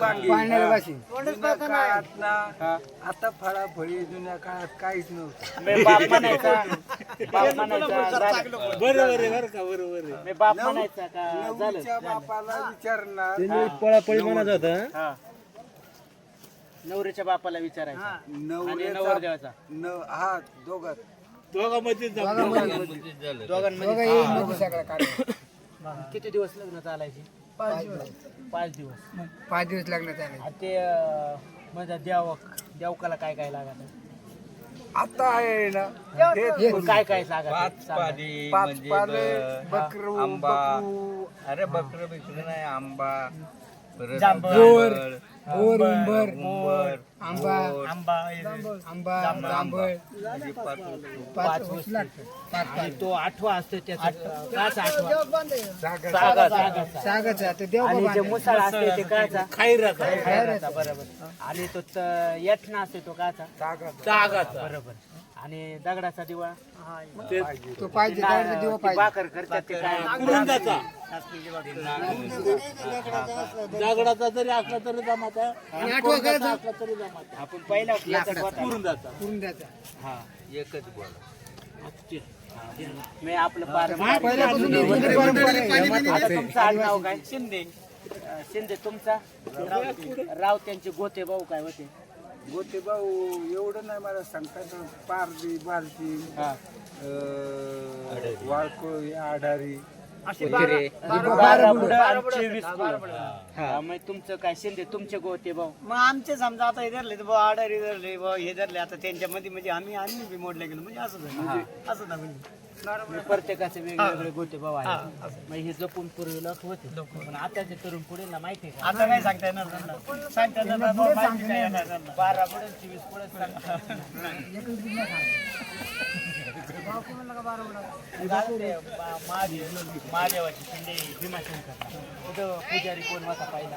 पाळण्याला वाशी. जुन्या काळात ना आता फळाफळी जुन्या काळात काहीच नव्हतं. मी बाप म्हणायचा झालं. बरोबर आहे बरं का, बरोबर आहे. मी बाप म्हणायचा का झालं नवरीच्या बापाला विचारणार त्यांनी पळापळी म्हणत होता. हा नवरीच्या बापाला विचारायचं आणि नवऱ्याचा नवरदेवाचा हा दोघात दोघांमध्ये दोघांमध्ये दोघं सगळं काढलं. किती दिवस लग्न चालायचे 5 दिवस 5 दिवस लग्न झाले. आणि ते म्हणजे देवकाला काय काय लागत आता आहे ना काय काय सांगा पाच पाले बकरू अरे बकर बिकर नाही, आंबा परत बोर, जांभळ, बोर, उंबर, उंबर, आंबा, आंबा, जांभळ, अशी पाच वस्तू. 5 वस्तू लागतात. 5 आणि तो 8वा असतो त्याचा काचा 8वा सागाचा ते देव आणि जे बांधले. मुसाळ असते ते काचा खाईराचा खैराचा बरोबर आणि तो यठना असते तो काचा तागाचा बरोबर आणि दगडाचा दिवा तो पाहिजे दगडाचा दिवा ती पाहिजे. भाकर करतात ते काय कुरुंदाचा दगडाचा जरी असला तरी जमाता आणि 8वा करायचा असला तरी जमाता. आपण पहिला याच्यात होता. कुरुंदाचा कुरुंदाचा. हा एकच बोला. मी आपलं पारंपरिक पहिल्यापासून ही जुनी परंपरा आहे. आता तुमचं आडनाव काय शिंदे शिंदे तुमचा राव त्यांचे गोते भाऊ काय होते गोते भाऊ एवढं नाही मला सांगतात. पारदी बालती हा वाळकोळी आढारी असे 12 बुडं आणि 24 बुडं. हा मग तुमचं काय शिंदे तुमचे गोते भाऊ मग आमचे समजा आता हे धरले तर आडारी धरले हे धरले आता त्यांच्यामध्ये म्हणजे आम्ही बी मोडले गेलो म्हणजे असं झालं. असं ना म्हणजे प्रत्येकाचे वेगवेगळे गोते भाऊ आहेत मग हे जपून पूर्वीला होते पण आताचे तरुण पुढेला माहिती आहे का आता नाही सांगता येणार त्यांना. सांगता येणार नाही, बाबा माहिती नाही येणार त्यांना. 12 बुडं 24 बुडं महादेवाची शिंदे भीमाशंकर तिथं पुजारी कोण होता पहिला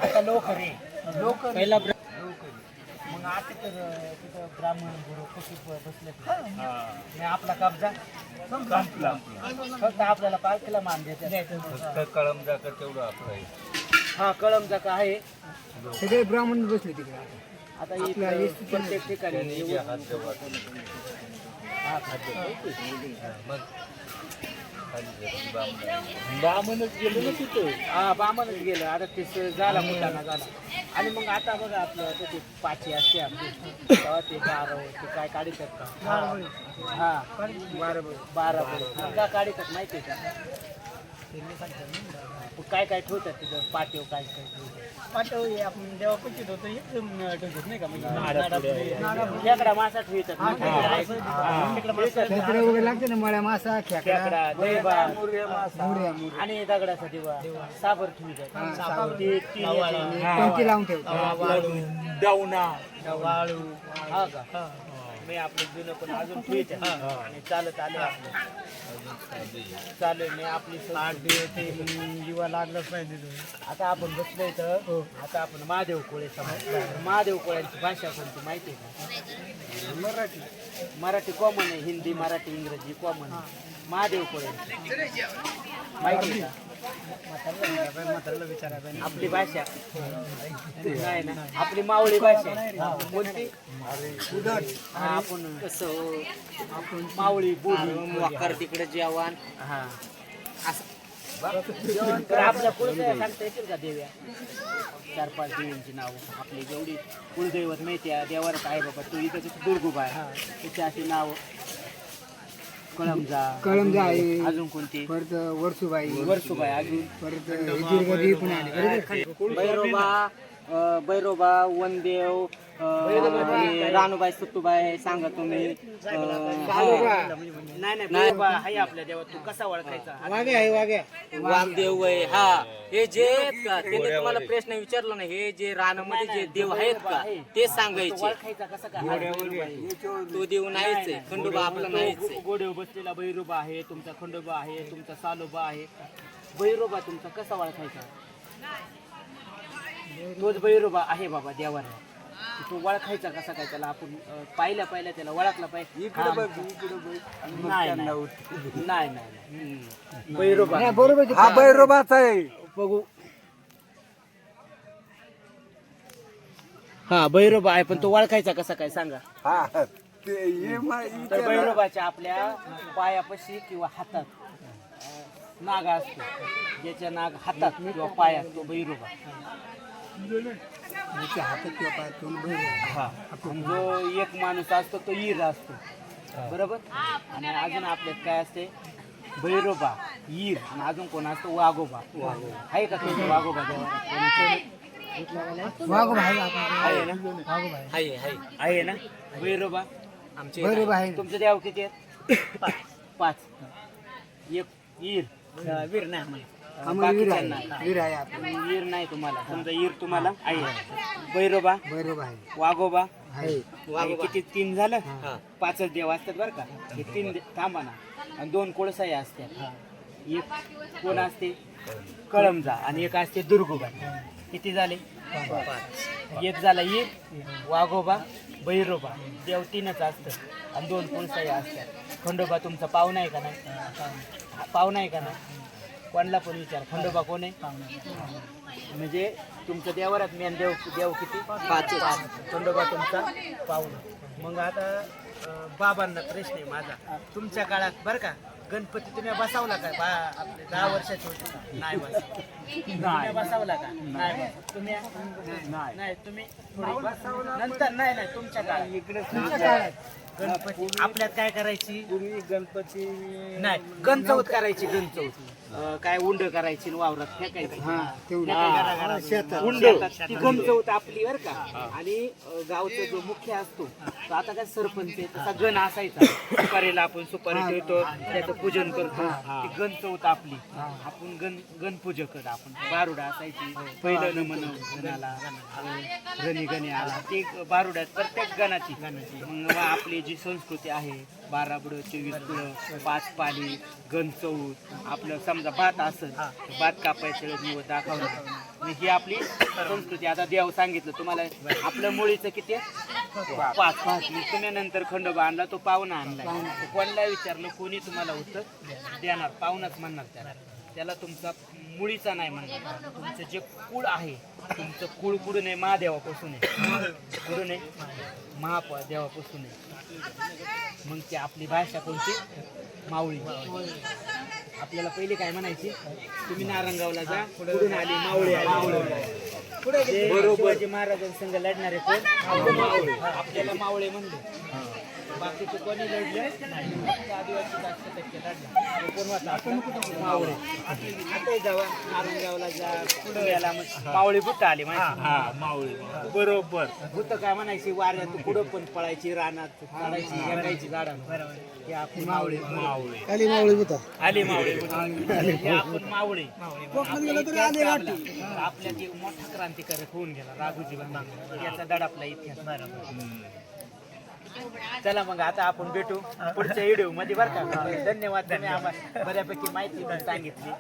आता लोक पहिला मग आता तर तिथं ब्राह्मण गुरु कशी बसले नाही आपला कब्जा फक्त आपल्याला पालखीला मान देते फक्त कळम जाकर तेवढं आपलं आहे. हा कळमचा का आहे सगळे ब्राह्मण बसले तिकडे. आता इथं प्रत्येक ठिकाणी हे हात देवा. हा, खाद्य. मग खाली जायची बामणं. बामणच गेलो ना तिथं. हा बामणच गेलं आता ते झाला मुलांना झाला आणि मग आता बघा आपलं ते पाची असते आपली तेव्हा ते बारा ते काय काढतात का हा 12 का काढतात माहिती आहे का काय काय ठेवतात तिथं पाठीव काय काय ठेवतात पाठव हे आपण देवा पचित होतो एकदम ठेवतात नाही का म्हणजे खेकडा मासा ठेवतात खेकडे वगैरे लागते ना मळ्या मासा खेकडा खेकडा दैबा मुर्या मुर्या. आणि दगडाचा दिवा साबर ठेवतात साबर. ते तीन याचे. पंक्ती लावून ठेवतात. डावना वाळू हा का मी आपलं जुनं पण अजून ठेवते आणि चालत आले आपलं चालू मी आपली जीवा लागलाच नाही तिथं. आता आपण बसलो इथं आता आपण महादेव कोळे महादेव कोळ्यांची भाषा कोणती माहिती आहे का मराठी कॉमन आहे हिंदी मराठी इंग्रजी कॉमन महादेव कोळे माहिती आहे का म्हाताऱ्याला विचारायला आपली भाषा नाही ना आपली मावळी भाषा आहे. कोणती हा, आपण कसं आपण मावळी बोली वाकर तिकडे जेवण हा असं तर आपल्या कुळदैवत सांगता येतील का देव्या 4-5 देवींची नावं आपली जेवढी कुळदैवत माहिती आहे देवारात आहे बाबा तू इथं दुर्गुबा आहे तिची अशी नाव कळमजा आहे. अजून कोणती परत वर्सुबाई वर्सुबाई अजून परत हिजीरगदी पण आली बरोबर. भैरोबा वनदेव रानूबाई सत्तूबाई सांगा तुम्ही नाही हाय आपल्या देवा तू कसा ओळखायचा वाघ्या आहे वाघ्या. वामदेव वय हा हे जे आहेत का त्यांनी तुम्हाला प्रश्न विचारला ना हे जे रानामध्ये जे देव आहेत का ते सांगायचे ओळखायचा कसा काय तो देव नाहीच आहे खंडोबा आपला नाहीच आहे गोडेव बसलेला भैरोबा आहे तुमचा खंडोबा आहे तुमचा सालोबा आहे भैरोबा तुमचा कसा ओळखायचा तोच भैरोबा आहे बाबा देवाला तो ओळखायचा कसा काय त्याला आपण पाहिल्या त्याला ओळखला पाहिजे. इकडे बघ इकडे बघ आणि मग नाही त्यांना नाही उठ. नाही बैरोबा नाही, बरोबर आहे. हा बैरोबाच आहे. बघू. हा बैरोबा आहे, पण तो ओळखायचा कसा काय सांगा. हा ते ये तर बैरोबाच्या आपल्या पायापाशी किंवा हातात नाग असतो. ज्याच्या नाग हातात किंवा पायात तो बैरोबा. हा. आणि जो एक माणूस असतो तो ईर असतो, बरोबर. आणि अजून आपल्यात काय असते, बैरोबा, ईर आणि अजून कोण असतो, वाघोबा. आहे का तुमचं वाघोबा देवाला? वाघोबा आहे आपण. आहे ना, हाय हाय आहे ना बैरोबा. आमचे बरोबर आहे. तुमचे देव किती आहेत? 5. एक ईर, वीर नाही आम्हाला वीर बाकीच्यांना. आहे. वीर आहे आपण. ईर नाही तुम्हाला, समजा ईर तुम्हाला आहे. बैरोबा, बरोबर आहे. वाघोबा आहे. आणि किती 3 झालं. 5च देव असतात बरं का. हे 3 थांबा ना. आणि 2 कोळसाई असतात. एक कोण असते, कळमजा, आणि एक असते दुर्गोबा. किती झाले? 5. एक झाला ईर, वाघोबा, बैरोबा. देव 3च असतं आणि 2 कोळसाई असतात. खंडोबा तुमचा पाहुणा आहे का नाही? पाहुणा आहे का नाही? कोणला पण विचार, खंडोबा कोण आहे? म्हणजे तुमच्या देवारात मेन देव किती? 5. खंडोबा तुमचा पाहुणा. मग आता बाबांना प्रश्न आहे माझा. तुमच्या काळात बरं का गणपती तुम्ही बसावला काय? आपले 10 वर्षाचे होते, नाही बसवला. तुम्ही बसावला का? नाही बसवला. तुम्ही नाही, तुम्ही थोडी नंतर. नाही तुमच्या काळात. इकडे तुमच्या काळात गणपती आपल्यात काय करायची? पूर्वी गणपती नाही, गणचौथ करायची. गणचौथ काय उंड करायची आणि वावरात फेकायची. उंड ती गणचौथ आपली बरं का. आणि गावचा जो मुख्य असतो तो आता काय सरपंच आहे, तसा गण असायचा. सुपारीला आपण सुपारी ठेवतो, त्याचं पूजन करतो. ती गणचौथ आपली. आपण गणपूजक आपण. बारुडा असायची पहिलं नमन गणाला, रणी गणी आला ते बारुड्यात प्रत्येक गणाची. मग आपली जी संस्कृती आहे, 12 बुडं, 24 बुडं, 5 पाली, गणचौथ. आपलं समजा भात असेल, भात कापायचं, निवड दाखवणं, ही आपली संस्कृती. आता देव सांगितलं तुम्हाला, आपलं मुळीचं किती? 5. तुम्ही नंतर खंडोबा आणला, तो पाहुणा आणला. कोणाला विचारलं, कोणी तुम्हाला उत्तर देणार? पाहुणाच म्हणणार त्याला तुमचा मुळीचा नाही म्हणणार. तुमचं जे कुळ आहे, तुमचं कुळ कुठून आहे? महादेवापासून आहे. कुठून आहे? महादेवापासून आहे. मग ते आपली भाषा कोणती? मावळी. आपल्याला पहिले काय म्हणायची? तुम्ही नारंगावला जा, कुठून आली? मावळी आली. शिवाजी महाराजांसंग लढणारे कोण? मावळे. आपल्याला मावळे म्हणले. बाकीचे कोणी लढले? आदिवासी 5% लढला. कोण वाटला? मावळे. आता जावा नारंगावला जा, पुण्याला मावळी भूत आली माहिती? मावळी बरोबर. भूत काय म्हणायची? वाऱ्यात पुढं पण पळायची, रानात काढायची, येणायची झाडांवर. हे आपण मावळे. खाली मावळी होता. आली मावळे. हे आपण मावळे. आपल्या ते मोठा क्रांतिकारक होऊन गेला राघोजी भांगे, याचा दडापला इतिहास. चला मग आता आपण भेटू पुढच्या व्हिडिओ मध्ये बरं का. धन्यवाद, तुम्ही आम्हाला बऱ्यापैकी माहिती पण सांगितली.